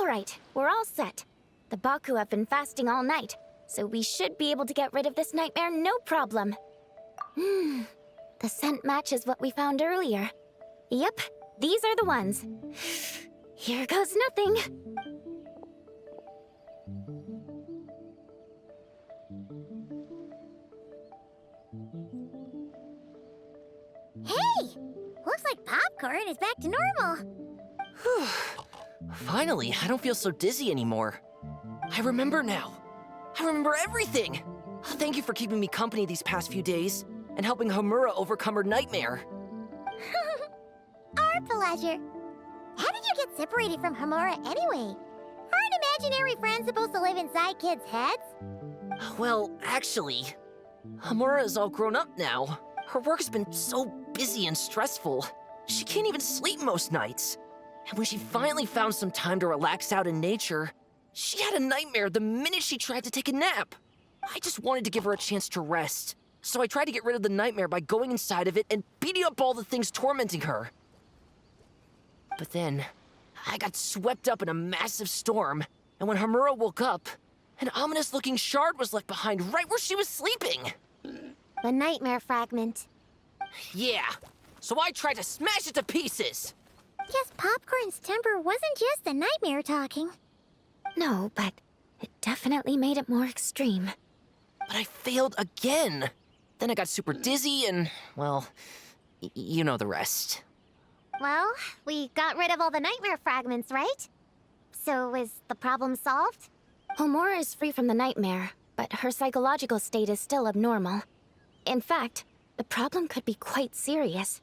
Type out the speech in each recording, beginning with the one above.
Alright, we're all set. The Baku have been fasting all night, so we should be able to get rid of this nightmare no problem. The scent matches what we found earlier. Yep, these are the ones. Here goes nothing. Hey! Looks like popcorn is back to normal. Whew. Finally, I don't feel so dizzy anymore. I remember now. I remember everything. Thank you for keeping me company these past few days and helping Homura overcome her nightmare. Our pleasure. How did you get separated from Homura anyway? Aren't imaginary friends supposed to live inside kids' heads? Well, actually, Homura is all grown up now. Her work's been so busy and stressful. She can't even sleep most nights. And when she finally found some time to relax out in nature, she had a nightmare the minute she tried to take a nap. I just wanted to give her a chance to rest, so I tried to get rid of the nightmare by going inside of it and beating up all the things tormenting her. But then, I got swept up in a massive storm, and when Homura woke up, an ominous-looking shard was left behind right where she was sleeping. The nightmare fragment. Yeah, so I tried to smash it to pieces. Guess Popcorn's temper wasn't just the nightmare talking. No, but it definitely made it more extreme. But I failed again. Then I got super dizzy and, well, you know the rest. Well, we got rid of all the nightmare fragments, right? So is the problem solved? Homura is free from the nightmare, but her psychological state is still abnormal. In fact, the problem could be quite serious.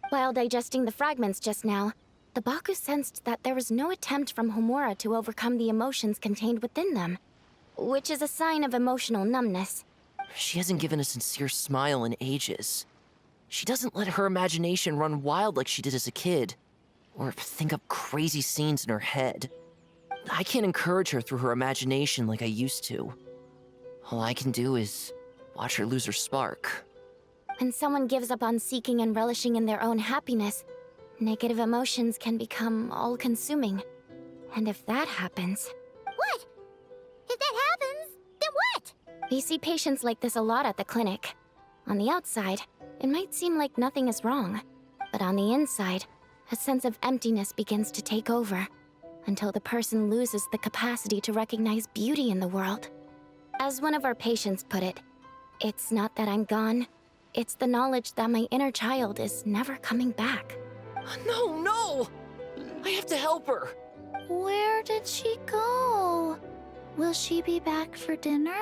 While digesting the fragments just now, the Baku sensed that there was no attempt from Homura to overcome the emotions contained within them, which is a sign of emotional numbness. She hasn't given a sincere smile in ages. She doesn't let her imagination run wild like she did as a kid, or think up crazy scenes in her head. I can't encourage her through her imagination like I used to. All I can do is watch her lose her spark. When someone gives up on seeking and relishing in their own happiness, negative emotions can become all-consuming. And if that happens... What? If that happens, then what? We see patients like this a lot at the clinic. On the outside, it might seem like nothing is wrong. But on the inside, a sense of emptiness begins to take over, until the person loses the capacity to recognize beauty in the world. As one of our patients put it, it's not that I'm gone, it's the knowledge that my inner child is never coming back. No, no! I have to help her! Where did she go? Will she be back for dinner?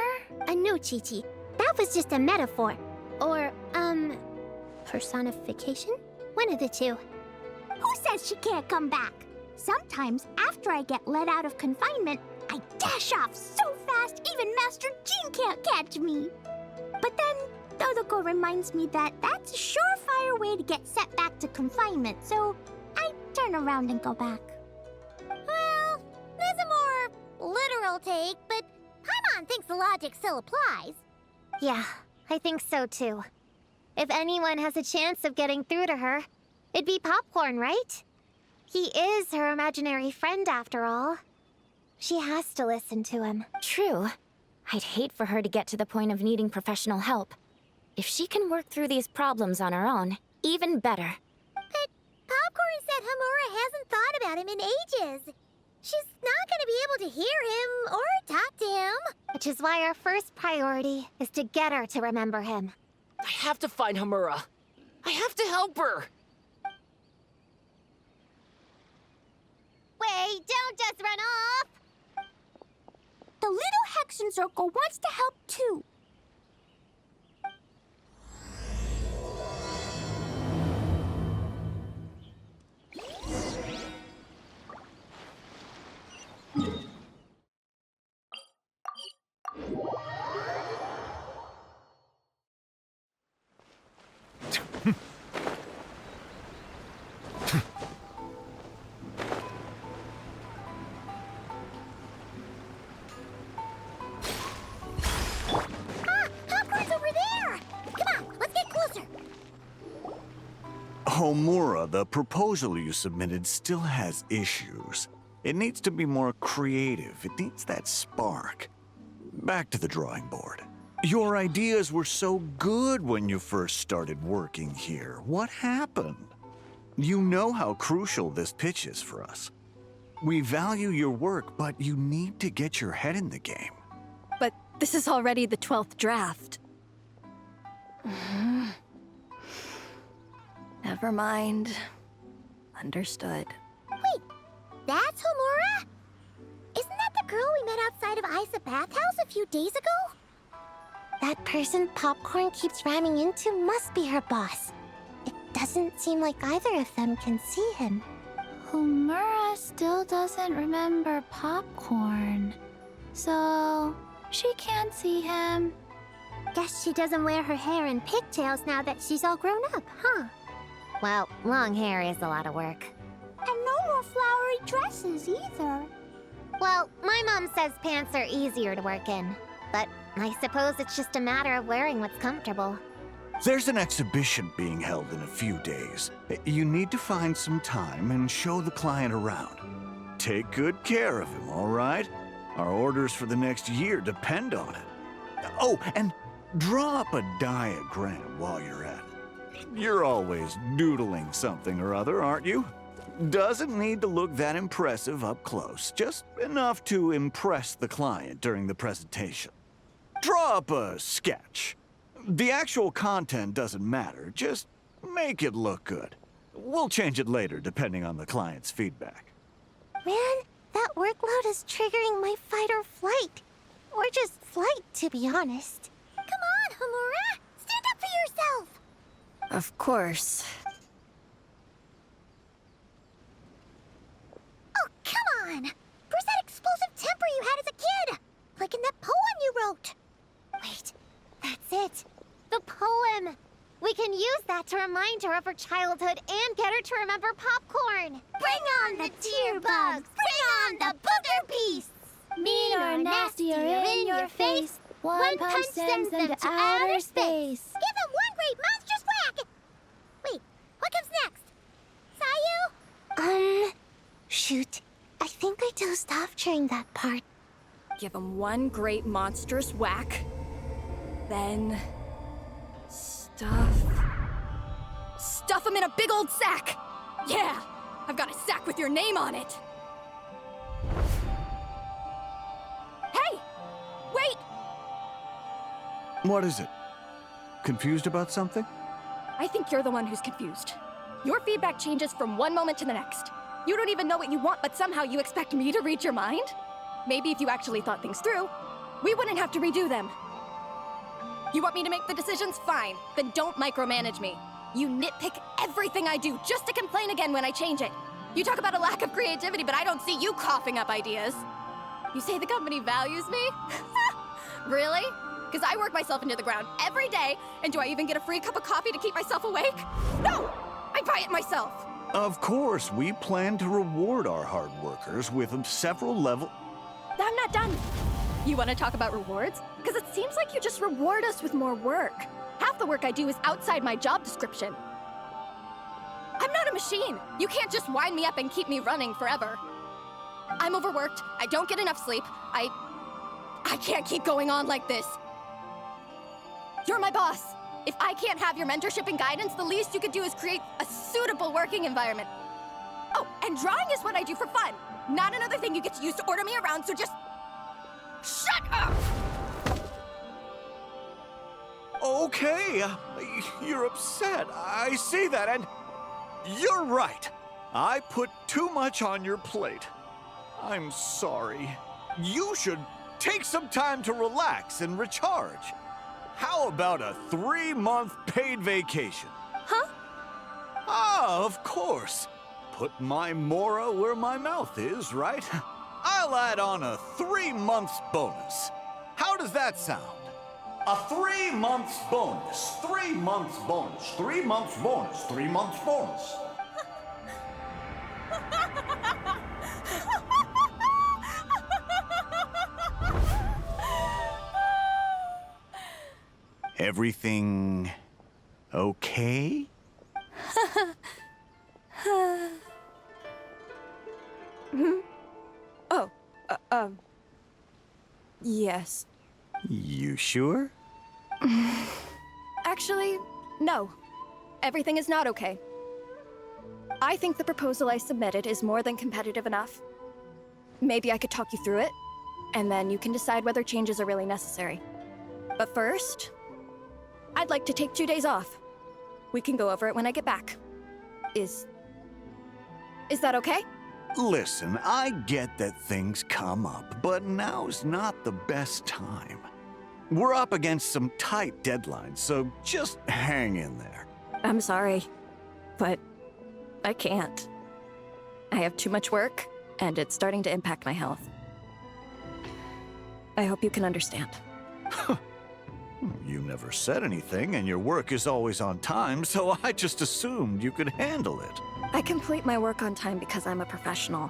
No, Chi-Chi. That was just a metaphor. Or, personification? One of the two. Who says she can't come back? Sometimes, after I get let out of confinement, I dash off so fast even Master Jean can't catch me. But then, Dodoko reminds me that that's a surefire way to get sent back to confinement, so I turn around and go back. Well, there's a more literal take, but Paimon thinks the logic still applies. Yeah, I think so too. If anyone has a chance of getting through to her, it'd be Popcorn, right? He is her imaginary friend after all. She has to listen to him. True. I'd hate for her to get to the point of needing professional help. If she can work through these problems on her own, even better. But Popcorn said Homura hasn't thought about him in ages. She's not gonna be able to hear him or talk to him. Which is why our first priority is to get her to remember him. I have to find Homura. I have to help her! Wait, don't just run off! The little Hexen Circle wants to help too. Homura, the proposal you submitted still has issues. It needs to be more creative. It needs that spark. Back to the drawing board. Your ideas were so good when you first started working here. What happened? You know how crucial this pitch is for us. We value your work, but you need to get your head in the game. But this is already the 12th draft. Never mind. Understood. Wait, that's Homura? Isn't that the girl we met outside of Isa Bathhouse a few days ago? That person Popcorn keeps ramming into must be her boss. It doesn't seem like either of them can see him. Homura still doesn't remember Popcorn. So, she can't see him. Guess she doesn't wear her hair in pigtails now that she's all grown up, huh? Well, long hair is a lot of work. And no more flowery dresses either. Well, my mom says pants are easier to work in. But I suppose it's just a matter of wearing what's comfortable. There's an exhibition being held in a few days. You need to find some time and show the client around. Take good care of him, all right? Our orders for the next year depend on it. Oh, and draw up a diagram while you're at it. You're always doodling something or other, aren't you? Doesn't need to look that impressive up close, just enough to impress the client during the presentation. Draw up a sketch. The actual content doesn't matter, just make it look good. We'll change it later depending on the client's feedback. Man, that workload is triggering my fight or flight. Or just flight, to be honest. Come on, Homura! Stand up for yourself! Of course. Oh, come on! Where's that explosive temper you had as a kid? Like in that poem you wrote. Wait, that's it. The poem. We can use that to remind her of her childhood and get her to remember Popcorn. Bring on the tear bugs! Bring on the booger beasts! Mean or nasty or in your face, one punch sends them to outer space. Give them one great monstrous whack! Wait, what comes next? Sayu? Shoot. I think I dozed off during that part. Give him one great monstrous whack. Then... Stuff him in a big old sack! Yeah! I've got a sack with your name on it! Hey! Wait! What is it? Confused about something? I think you're the one who's confused. Your feedback changes from one moment to the next. You don't even know what you want, but somehow you expect me to read your mind? Maybe if you actually thought things through, we wouldn't have to redo them. You want me to make the decisions? Fine. Then don't micromanage me. You nitpick everything I do just to complain again when I change it. You talk about a lack of creativity, but I don't see you coughing up ideas. You say the company values me? Really? Because I work myself into the ground every day, and do I even get a free cup of coffee to keep myself awake? No! I buy it myself! Of course, we plan to reward our hard workers with several level... I'm not done. You want to talk about rewards? Because it seems like you just reward us with more work. Half the work I do is outside my job description. I'm not a machine. You can't just wind me up and keep me running forever. I'm overworked. I don't get enough sleep. I can't keep going on like this. You're my boss. If I can't have your mentorship and guidance, the least you could do is create a suitable working environment. Oh, and drawing is what I do for fun. Not another thing you get to use to order me around, so just... shut up! Okay, you're upset. I see that, and you're right. I put too much on your plate. I'm sorry. You should take some time to relax and recharge. How about a 3-month paid vacation? Huh? Ah, of course. Put my mora where my mouth is, right? I'll add on a 3 months bonus. How does that sound? A 3 months bonus, 3 months bonus, 3 months bonus, 3 months bonus. Everything okay? Yes. You sure? Actually, no. Everything is not okay. I think the proposal I submitted is more than competitive enough. Maybe I could talk you through it, and then you can decide whether changes are really necessary. But first, I'd like to take 2 days off. We can go over it when I get back. Is that okay? Listen, I get that things come up, but now's not the best time. We're up against some tight deadlines, so just hang in there. I'm sorry, but I can't. I have too much work, and it's starting to impact my health. I hope you can understand. You never said anything, and your work is always on time, so I just assumed you could handle it. I complete my work on time because I'm a professional.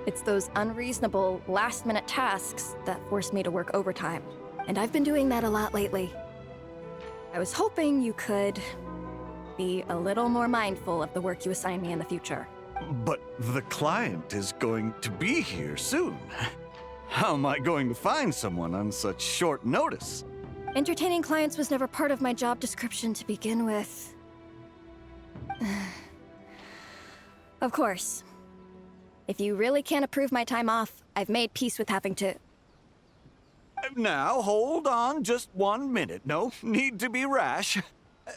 It's those unreasonable, last-minute tasks that force me to work overtime, and I've been doing that a lot lately. I was hoping you could be a little more mindful of the work you assign me in the future. But the client is going to be here soon. How am I going to find someone on such short notice? Entertaining clients was never part of my job description to begin with. Of course. If you really can't approve my time off, I've made peace with having to... Now, hold on just 1 minute. No need to be rash.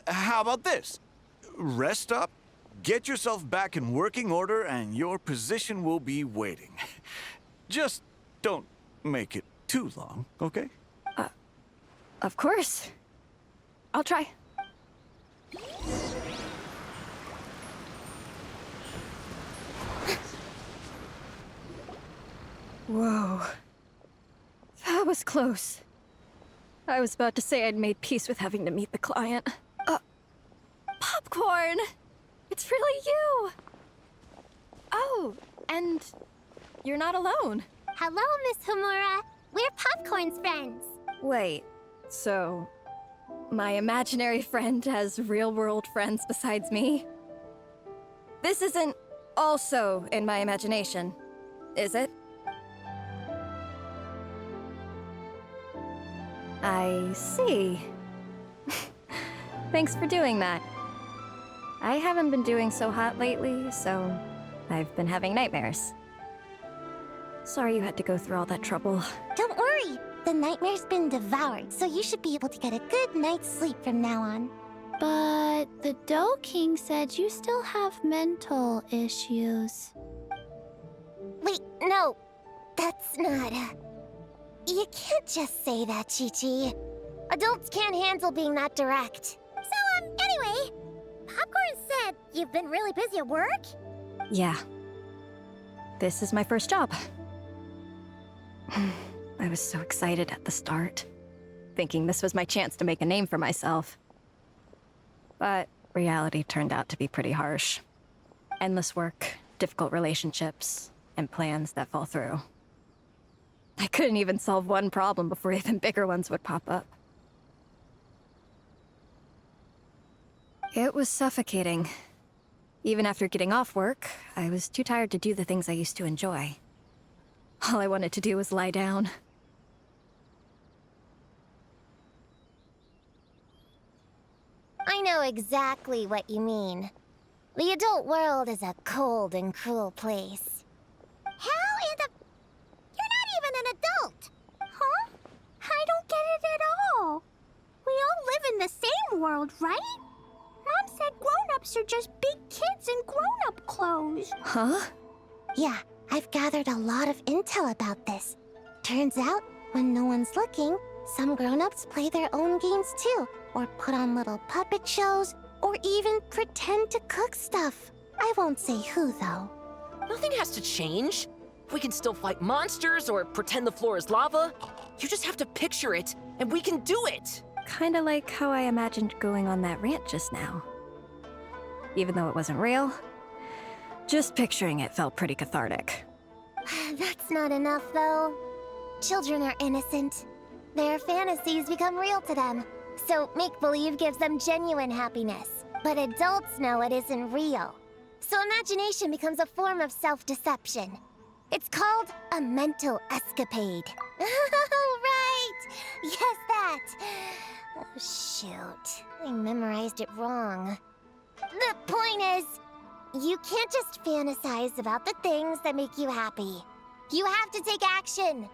How about this? Rest up, get yourself back in working order, and your position will be waiting. Just don't make it too long, okay? Of course. I'll try. Whoa. That was close. I was about to say I'd made peace with having to meet the client. Popcorn! It's really you! Oh, and you're not alone. Hello, Miss Homura. We're Popcorn's friends. Wait, so my imaginary friend has real-world friends besides me? This isn't also in my imagination, is it? I see. Thanks for doing that. I haven't been doing so hot lately, so I've been having nightmares. Sorry you had to go through all that trouble. Don't worry. The nightmare's been devoured, so you should be able to get a good night's sleep from now on. But the Dough King said you still have mental issues. Wait, no. That's not... You can't just say that, Chi-Chi. Adults can't handle being that direct. So, anyway, Popcorn said you've been really busy at work? Yeah. This is my first job. I was so excited at the start, thinking this was my chance to make a name for myself. But reality turned out to be pretty harsh. Endless work, difficult relationships, and plans that fall through. I couldn't even solve one problem before even bigger ones would pop up. It was suffocating. Even after getting off work, I was too tired to do the things I used to enjoy. All I wanted to do was lie down. I know exactly what you mean. The adult world is a cold and cruel place. How in the... You're not even an adult! Huh? I don't get it at all. We all live in the same world, right? Mom said grown-ups are just big kids in grown-up clothes. Huh? Yeah, I've gathered a lot of intel about this. Turns out, when no one's looking, some grown-ups play their own games too, or put on little puppet shows, or even pretend to cook stuff. I won't say who, though. Nothing has to change. We can still fight monsters or pretend the floor is lava. You just have to picture it, and we can do it! Kinda like how I imagined going on that rant just now. Even though it wasn't real, just picturing it felt pretty cathartic. That's not enough, though. Children are innocent. Their fantasies become real to them. So make-believe gives them genuine happiness. But adults know it isn't real. So imagination becomes a form of self-deception. It's called a mental escapade. Oh, right! Yes, that! Oh, shoot. I memorized it wrong. The point is, you can't just fantasize about the things that make you happy. You have to take action.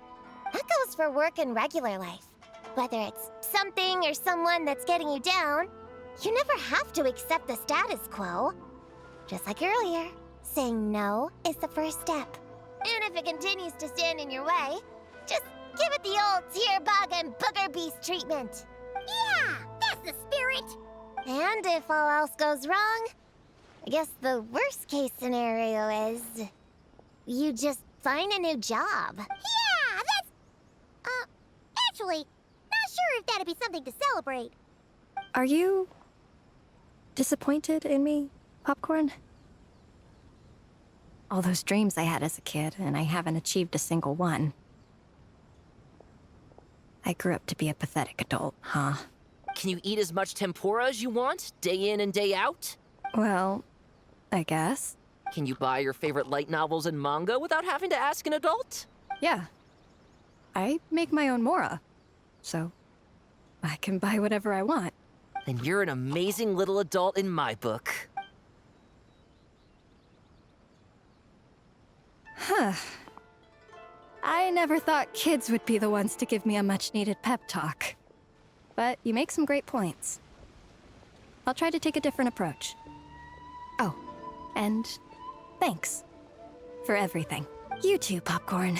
That goes for work and regular life. Whether it's something or someone that's getting you down, you never have to accept the status quo. Just like earlier, saying no is the first step. And if it continues to stand in your way, just give it the old tear bug and booger beast treatment. Yeah, that's the spirit. And if all else goes wrong, I guess the worst case scenario is you just find a new job. Yeah, that's... actually, not sure if that'd be something to celebrate. Are you disappointed in me, Popcorn? All those dreams I had as a kid, and I haven't achieved a single one. I grew up to be a pathetic adult, huh? Can you eat as much tempura as you want, day in and day out? Well, I guess. Can you buy your favorite light novels and manga without having to ask an adult? Yeah. I make my own mora, so I can buy whatever I want. Then you're an amazing little adult in my book. Huh. I never thought kids would be the ones to give me a much-needed pep talk. But you make some great points. I'll try to take a different approach. Oh, and thanks for everything. You too, Popcorn.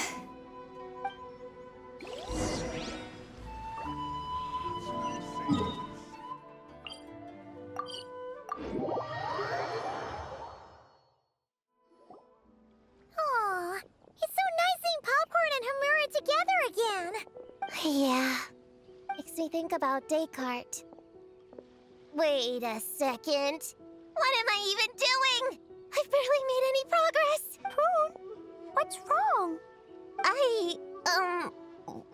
Aw, it's so nice seeing Popcorn and Homura together again. Yeah. Makes me think about Descartes. Wait a second. What am I even doing? I've barely made any progress. Prune, what's wrong?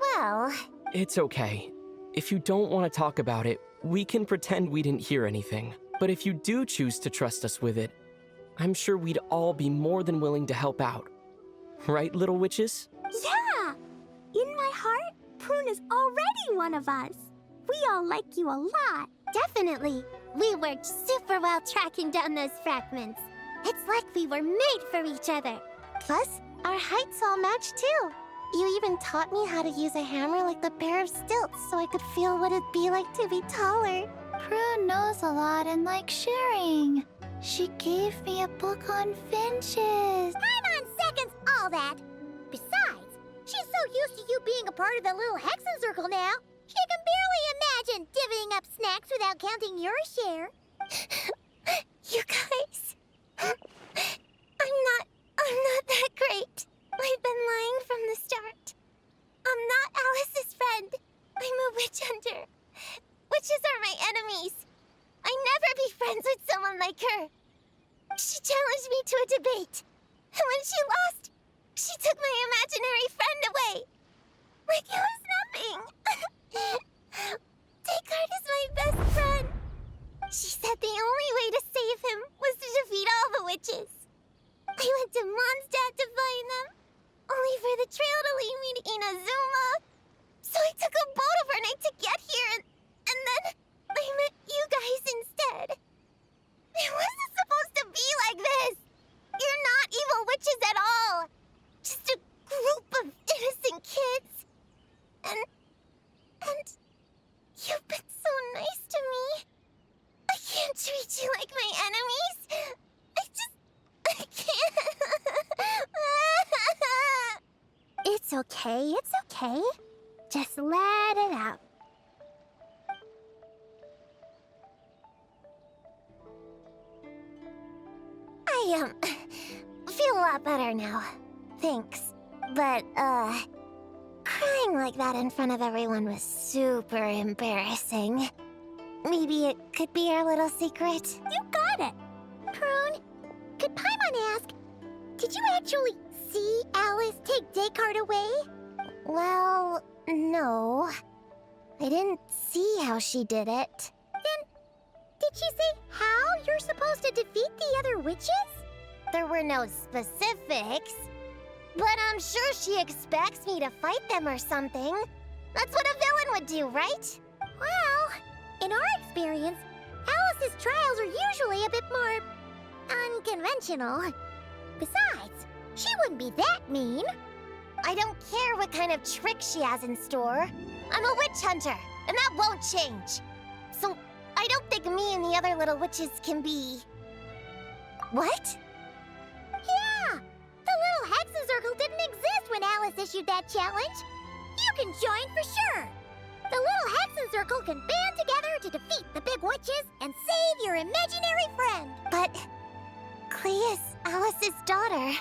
Well... It's okay. If you don't want to talk about it, we can pretend we didn't hear anything. But if you do choose to trust us with it, I'm sure we'd all be more than willing to help out. Right, little witches? Yeah! In my heart, Prune is already one of us. We all like you a lot. Definitely. We worked super well tracking down those fragments. It's like we were made for each other. Plus, our heights all match too. You even taught me how to use a hammer like the pair of stilts so I could feel what it'd be like to be taller. Prune knows a lot and likes sharing. She gave me a book on finches. Time on seconds, all that. Besides, she's so used to you being a part of the little Hexen Circle now, she can barely imagine divvying up snacks without counting your share. You guys, I'm not that great. I've been lying from the start. I'm not Alice's friend. I'm a witch hunter. Witches are my enemies. I never be friends with someone like her. She challenged me to a debate. And when she lost, she took my imaginary friend away. Like it was nothing. Descartes is my best friend. She said the only way to save him was to defeat all the witches. I went to Mondstadt to find them, only for the trail to lead me to Inazuma. So I took a boat overnight to get here, and then I met you guys instead. It wasn't supposed to be like this. You're not evil witches at all. Just a group of innocent kids. And you've been so nice to me. I can't treat you like my enemies. I can't. It's okay. Just let it out. I, feel a lot better now. Thanks. But, crying like that in front of everyone was super embarrassing. Maybe it could be our little secret. You got it. Prune, could Paimon ask, did you actually see Alice take Descartes away? Well, no. I didn't see how she did it. Then, did she say how you're supposed to defeat the other witches? There were no specifics, but I'm sure she expects me to fight them or something. That's what a villain would do, right? Well, in our experience, Alice's trials are usually a bit more unconventional. Besides, she wouldn't be that mean. I don't care what kind of trick she has in store. I'm a witch hunter, and that won't change. So, I don't think me and the other little witches can be... What? Yeah! The little Hexen Circle didn't exist when Alice issued that challenge. You can join for sure. The little Hexen Circle can band together to defeat the big witches and save your imaginary friend. But... Clea is Alice's daughter.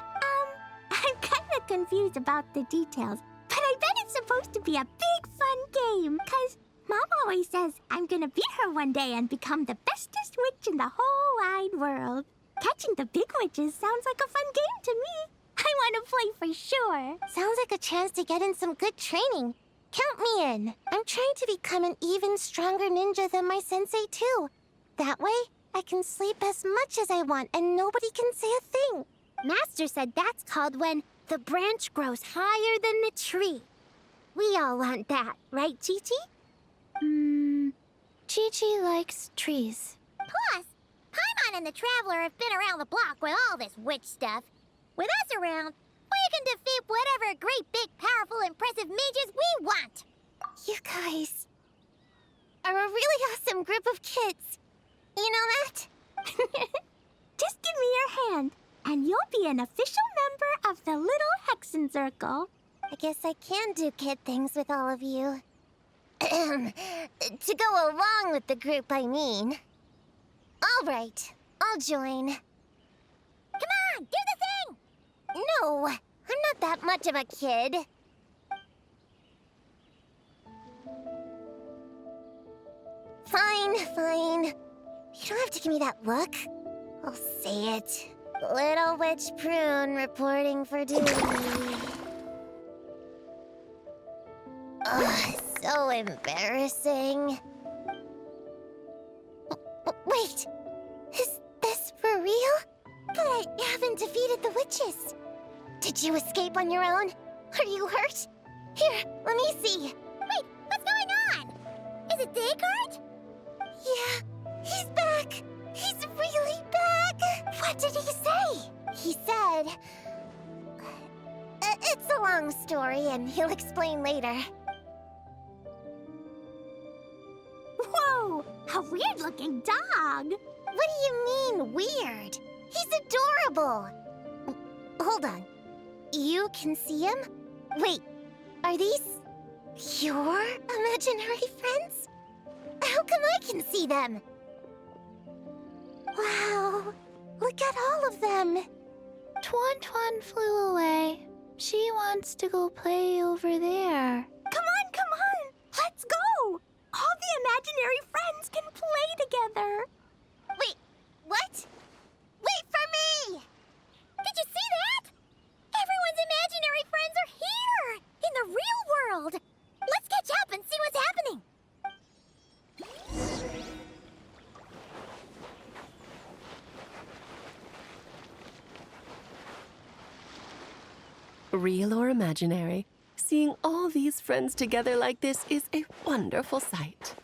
I'm kinda confused about the details, but I bet it's supposed to be a big fun game, 'cause Mom always says I'm gonna beat her one day and become the bestest witch in the whole wide world. Catching the big witches sounds like a fun game to me. I want to play for sure. Sounds like a chance to get in some good training. Count me in. I'm trying to become an even stronger ninja than my sensei, too. That way, I can sleep as much as I want and nobody can say a thing. Master said that's called when the branch grows higher than the tree. We all want that, right, Chi-Chi? Chi-Chi likes trees. Plus, Paimon and the Traveler have been around the block with all this witch stuff. With us around, we can defeat whatever great, big, powerful, impressive mages we want. You guys are a really awesome group of kids. You know that? Just give me your hand, and you'll be an official member of the Little Hexen Circle. I guess I can do kid things with all of you. To go along with the group, I mean. All right, I'll join. Come on, do the thing! No, I'm not that much of a kid. Fine. You don't have to give me that look. I'll say it. Little Witch Prune reporting for duty. Ugh, so embarrassing. Wait, is this for real? But I haven't defeated the witches. Did you escape on your own? Are you hurt? Here, let me see. Wait, what's going on? Is it Descartes? Yeah, he's back. He's really back. What did he say? He said... It's a long story, and he'll explain later. Whoa, a weird-looking dog. What do you mean, weird? He's adorable. Hold on. You can see him? Wait, are these your imaginary friends? How come I can see them? Wow, look at all of them. Tuan flew away. She wants to go play over there. Come on, let's go. All the imaginary friends can play together. Wait, what? Wait for me! Did you see that? Everyone's imaginary friends are here, in the real world. Let's catch up and see what's happening. Real or imaginary, seeing all these friends together like this is a wonderful sight.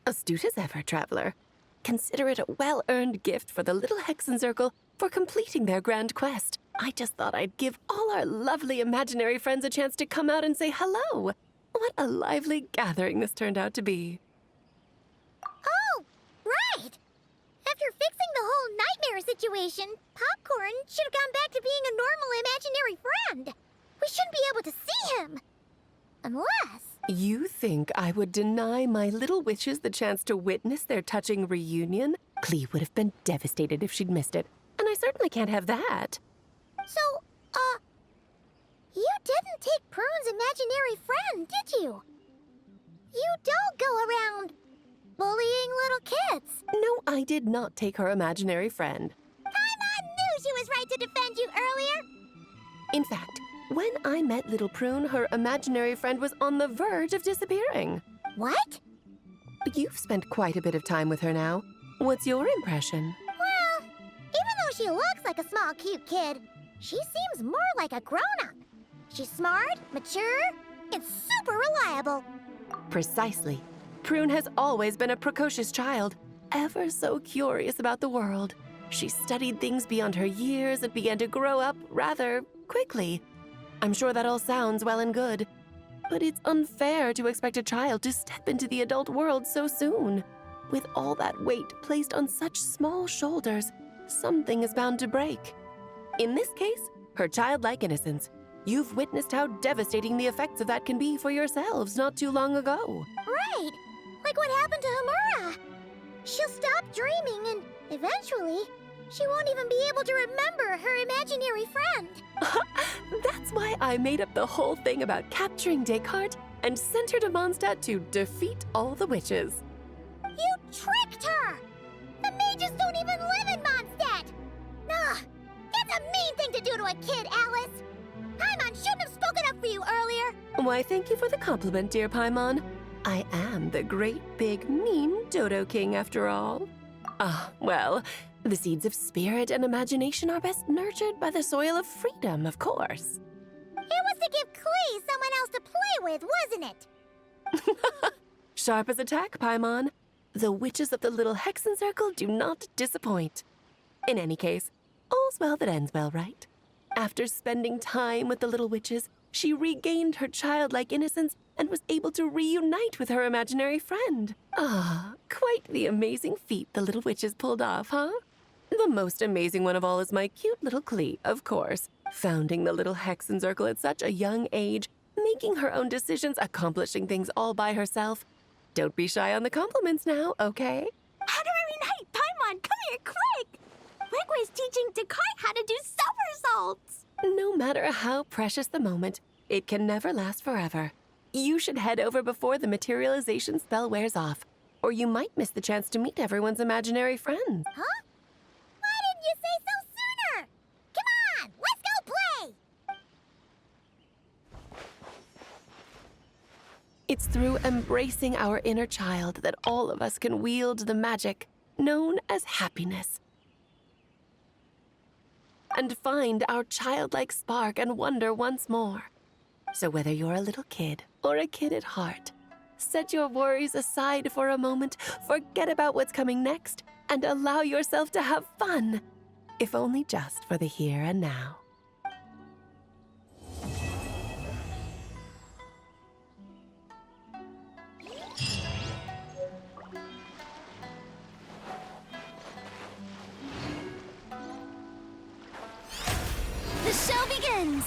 Astute as ever, Traveler. Consider it a well-earned gift for the Little Hexen Circle for completing their grand quest. I just thought I'd give all our lovely imaginary friends a chance to come out and say hello. What a lively gathering this turned out to be. Oh, right. After fixing the whole nightmare situation, Popcorn should have gone back to being a normal imaginary friend. We shouldn't be able to see him. Unless... You think I would deny my little witches the chance to witness their touching reunion? Clea would have been devastated if she'd missed it, and I certainly can't have that. So, you didn't take Prune's imaginary friend, did you? You don't go around bullying little kids. No, I did not take her imaginary friend. Paimon knew she was right to defend you earlier. In fact, when I met Little Prune, her imaginary friend was on the verge of disappearing. What? You've spent quite a bit of time with her now. What's your impression? Well, even though she looks like a small, cute kid, She seems more like a grown-up. She's smart, mature, and super reliable. Precisely. Prune has always been a precocious child, ever so curious about the world. She studied things beyond her years and began to grow up rather quickly. I'm sure that all sounds well and good, but it's unfair to expect a child to step into the adult world so soon. With all that weight placed on such small shoulders, something is bound to break. In this case, her childlike innocence. You've witnessed how devastating the effects of that can be for yourselves not too long ago. Right, like what happened to Hamura. She'll stop dreaming and eventually, she won't even be able to remember her imaginary friend. That's why I made up the whole thing about capturing Descartes and sent her to Mondstadt to defeat all the witches. You tricked her! The mages don't even live in Mondstadt! Ugh, that's a mean thing to do to a kid, Alice! Paimon shouldn't have spoken up for you earlier! Why, thank you for the compliment, dear Paimon. I am the great, big, mean Dodo King, after all. Well, the seeds of spirit and imagination are best nurtured by the soil of freedom, of course. It was to give Klee someone else to play with, wasn't it? Sharp as a tack, Paimon. The witches of the Little Hexen Circle do not disappoint. In any case, all's well that ends well, right? After spending time with the little witches, she regained her childlike innocence and was able to reunite with her imaginary friend. Quite the amazing feat the little witches pulled off, huh? The most amazing one of all is my cute little Klee, of course. Founding the Little Hexen Circle at such a young age, making her own decisions, accomplishing things all by herself. Don't be shy on the compliments now, okay? Honorary Knight, Paimon, come here quick! Liquid's teaching Descartes how to do somersaults! No matter how precious the moment, it can never last forever. You should head over before the materialization spell wears off, or you might miss the chance to meet everyone's imaginary friends. Huh? Why didn't you say so sooner? Come on, let's go play! It's through embracing our inner child that all of us can wield the magic known as happiness. And find our childlike spark and wonder once more. So whether you're a little kid or a kid at heart, set your worries aside for a moment, forget about what's coming next, and allow yourself to have fun, if only just for the here and now. The show begins!